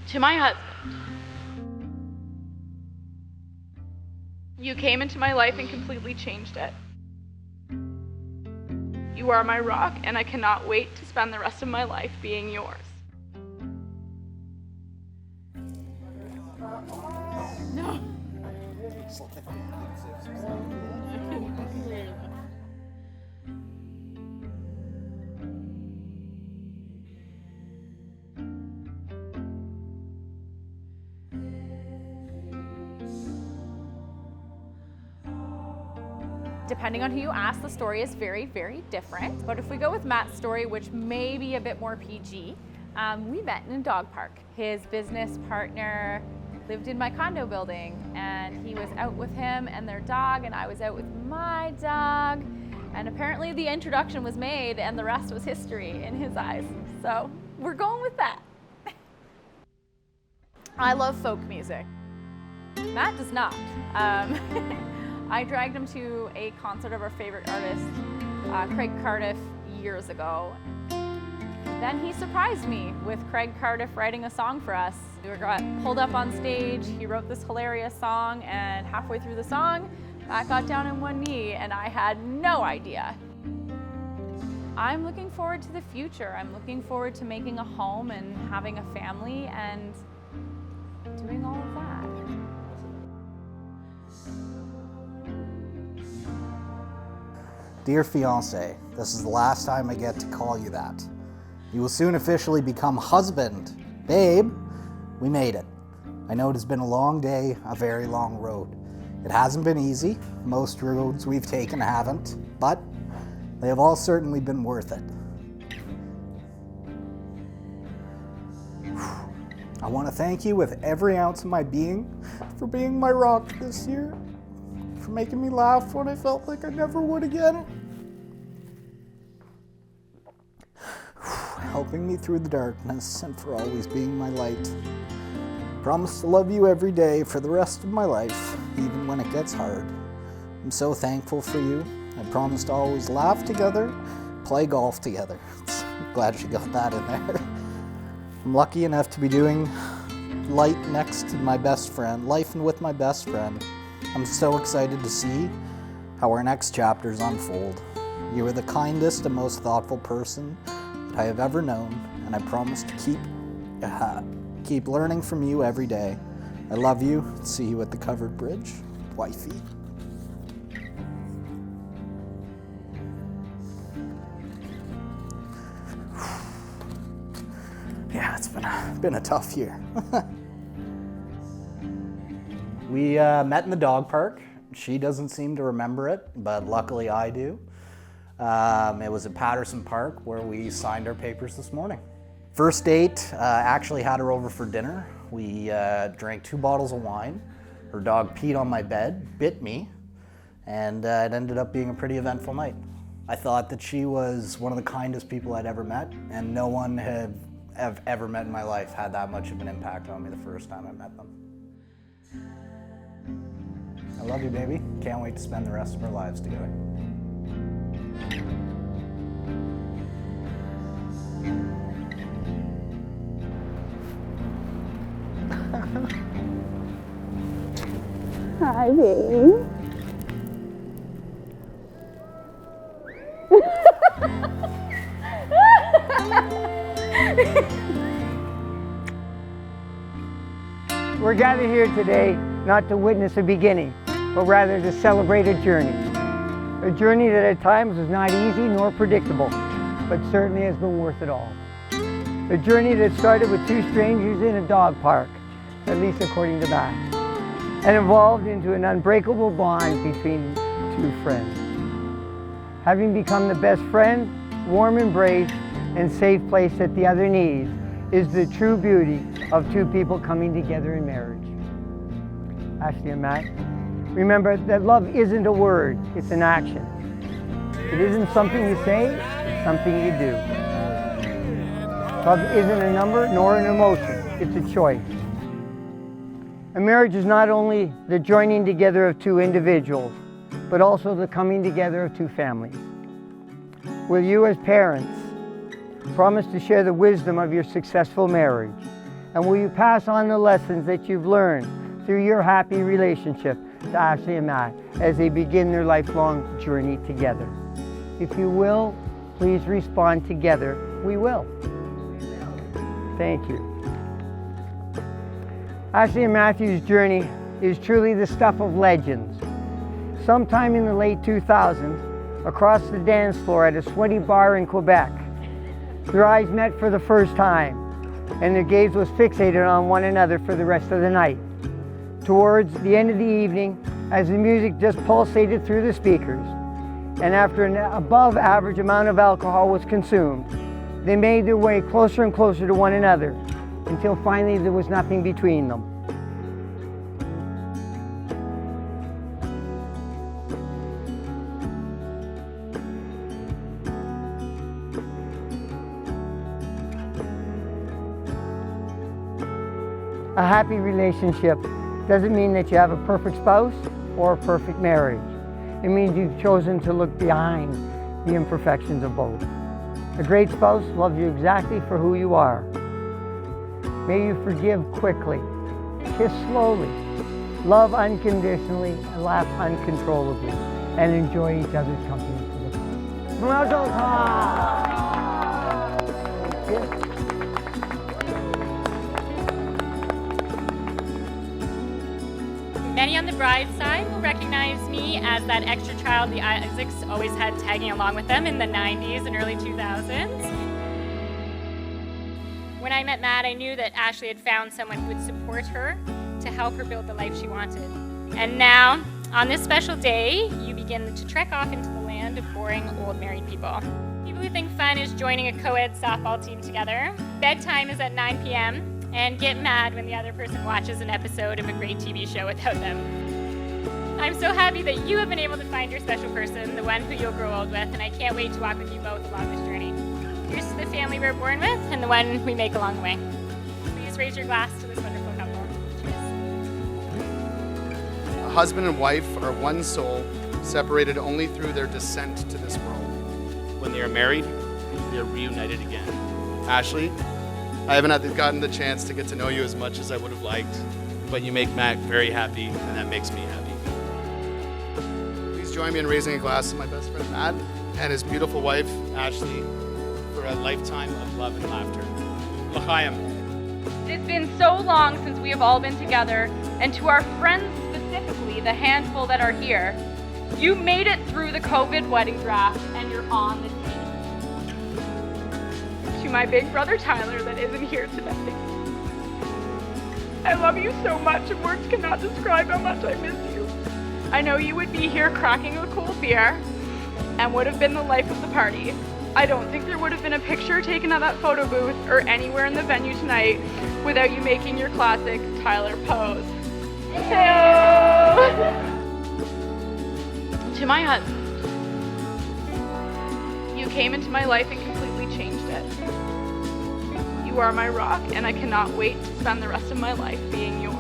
To my husband, you came into my life and completely changed it. You are my rock, and I cannot wait to spend the rest of my life being yours. No. Depending on who you ask, the story is very, very different. But if we go with Matt's story, which may be a bit more PG, we met in a dog park. His business partner lived in my condo building, and he was out with him and their dog, and I was out with my dog. And apparently the introduction was made, and the rest was history in his eyes. So we're going with that. I love folk music. Matt does not. I dragged him to a concert of our favorite artist, Craig Cardiff, years ago. Then he surprised me with Craig Cardiff writing a song for us. We got pulled up on stage, he wrote this hilarious song, and halfway through the song, Matt got down on one knee, and I had no idea. I'm looking forward to the future. I'm looking forward to making a home and having a family and doing all of that. Dear fiancé, this is the last time I get to call you that. You will soon officially become husband. Babe, we made it. I know it has been a long day, a very long road. It hasn't been easy. Most roads we've taken haven't, but they have all certainly been worth it. I want to thank you with every ounce of my being for being my rock this year, for making me laugh when I felt like I never would again, helping me through the darkness, and for always being my light. I promise to love you every day for the rest of my life, even when it gets hard. I'm so thankful for you. I promise to always laugh together, play golf together. I'm glad she got that in there. I'm lucky enough to be doing life next to my best friend, life with my best friend. I'm so excited to see how our next chapters unfold. You are the kindest and most thoughtful person that I have ever known, and I promise to keep learning from you every day. I love you. See you at the covered bridge, wifey. Yeah, it's been a tough year. We met in the dog park. She doesn't seem to remember it, but luckily I do. It was at Patterson Park where we signed our papers this morning. First date, actually had her over for dinner. We drank 2 bottles of wine. Her dog peed on my bed, bit me, and it ended up being a pretty eventful night. I thought that she was one of the kindest people I'd ever met, and no one I've ever met in my life had that much of an impact on me the first time I met them. I love you, baby. Can't wait to spend the rest of our lives together. Hi, baby. We're gathered here today not to witness a beginning, but rather to celebrate a journey. A journey that at times was not easy nor predictable, but certainly has been worth it all. A journey that started with 2 strangers in a dog park, at least according to Matt, and evolved into an unbreakable bond between 2 friends. Having become the best friend, warm embrace, and safe place that the other needs is the true beauty of 2 people coming together in marriage. Ashley and Matt, remember that love isn't a word, it's an action. It isn't something you say, it's something you do. Love isn't a number nor an emotion, it's a choice. A marriage is not only the joining together of 2 individuals, but also the coming together of 2 families. Will you as parents promise to share the wisdom of your successful marriage And will you pass on the lessons that you've learned through your happy relationship to Ashley and Matt as they begin their lifelong journey together? If you will, please respond together, we will. Thank you. Ashley and Matthew's journey is truly the stuff of legends. Sometime in the late 2000s, across the dance floor at a sweaty bar in Quebec, their eyes met for the first time, and their gaze was fixated on one another for the rest of the night. Towards the end of the evening, as the music just pulsated through the speakers, and after an above average amount of alcohol was consumed, they made their way closer and closer to one another until finally there was nothing between them. A happy relationship doesn't mean that you have a perfect spouse or a perfect marriage. It means you've chosen to look behind the imperfections of both. A great spouse loves you exactly for who you are. May you forgive quickly, kiss slowly, love unconditionally, and laugh uncontrollably, and enjoy each other's company to the full. Mazel tov! Many on the bride's side will recognize me as that extra child the Isaacs always had tagging along with them in the 90s and early 2000s. When I met Matt, I knew that Ashley had found someone who would support her to help her build the life she wanted. And now, on this special day, you begin to trek off into the land of boring old married people. People who think fun is joining a co-ed softball team together. Bedtime is at 9 p.m. and get mad when the other person watches an episode of a great TV show without them. I'm so happy that you have been able to find your special person, the one who you'll grow old with, and I can't wait to walk with you both along this journey. Here's to the family we're born with and the one we make along the way. Please raise your glass to this wonderful couple. Cheers. A husband and wife are one soul, separated only through their descent to this world. When they are married, they are reunited again. Ashley, I haven't gotten the chance to get to know you as much as I would have liked. But you make Matt very happy, and that makes me happy. Please join me in raising a glass to my best friend Matt and his beautiful wife, Ashley, For a lifetime of love and laughter. L'chaim. It's been so long since we have all been together, and to our friends specifically, the handful that are here, you made it through the COVID wedding draft and you're on the team. To my big brother Tyler that isn't here today, I love you so much and words cannot describe how much I miss you. I know you would be here cracking a cold beer and would have been the life of the party. I don't think there would have been a picture taken at that photo booth or anywhere in the venue tonight without you making your classic Tyler pose. To my husband, you came into my life and completely changed it. You are my rock, and I cannot wait to spend the rest of my life being yours.